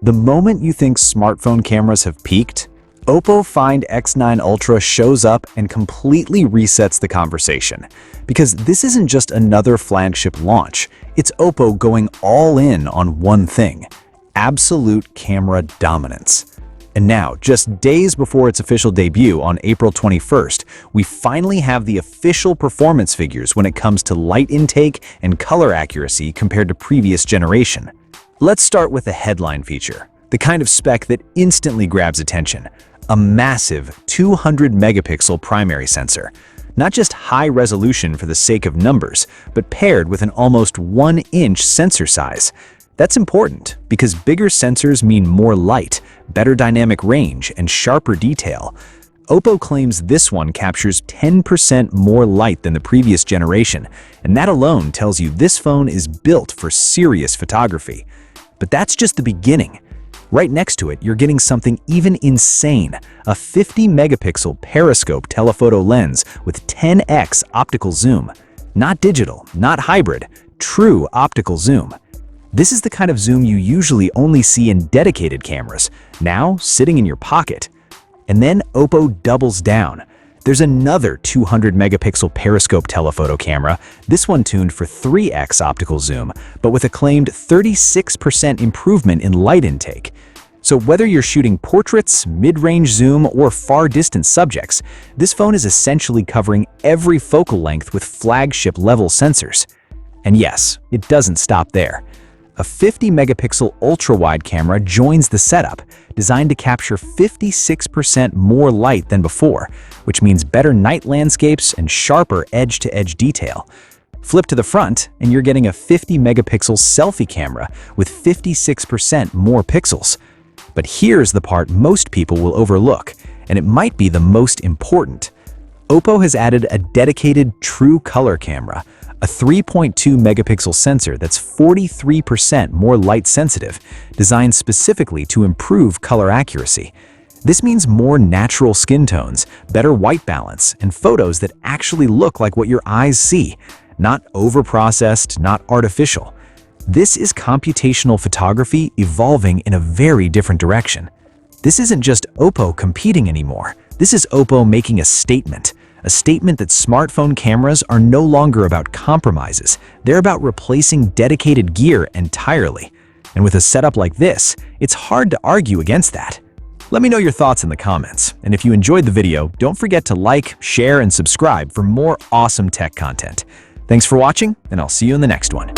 The moment you think smartphone cameras have peaked, Oppo Find X9 Ultra shows up and completely resets the conversation. Because this isn't just another flagship launch, it's Oppo going all in on one thing: absolute camera dominance. And now, just days before its official debut on April 21st, we finally have the official performance figures when it comes to light intake and color accuracy compared to previous generation. Let's start with the headline feature, the kind of spec that instantly grabs attention: a massive 200-megapixel primary sensor. Not just high resolution for the sake of numbers, but paired with an almost 1-inch sensor size. That's important because bigger sensors mean more light, better dynamic range, and sharper detail. Oppo claims this one captures 10% more light than the previous generation, and that alone tells you this phone is built for serious photography. But that's just the beginning. Right next to it, you're getting something even insane: a 50-megapixel periscope telephoto lens with 10x optical zoom. Not digital, not hybrid, true optical zoom. This is the kind of zoom you usually only see in dedicated cameras, now sitting in your pocket. And then Oppo doubles down. There's another 200-megapixel periscope telephoto camera, this one tuned for 3x optical zoom, but with a claimed 36% improvement in light intake. So whether you're shooting portraits, mid-range zoom, or far-distance subjects, this phone is essentially covering every focal length with flagship-level sensors. And yes, it doesn't stop there. A 50-megapixel ultra-wide camera joins the setup, designed to capture 56% more light than before, which means better night landscapes and sharper edge-to-edge detail. Flip to the front, and you're getting a 50-megapixel selfie camera with 56% more pixels. But here's the part most people will overlook, and it might be the most important. Oppo has added a dedicated true color camera, a 3.2-megapixel sensor that's 43% more light-sensitive, designed specifically to improve color accuracy. This means more natural skin tones, better white balance, and photos that actually look like what your eyes see, not over-processed, not artificial. This is computational photography evolving in a very different direction. This isn't just Oppo competing anymore. This is Oppo making a statement that smartphone cameras are no longer about compromises. They're about replacing dedicated gear entirely. And with a setup like this, it's hard to argue against that. Let me know your thoughts in the comments. And if you enjoyed the video, don't forget to like, share, and subscribe for more awesome tech content. Thanks for watching, and I'll see you in the next one.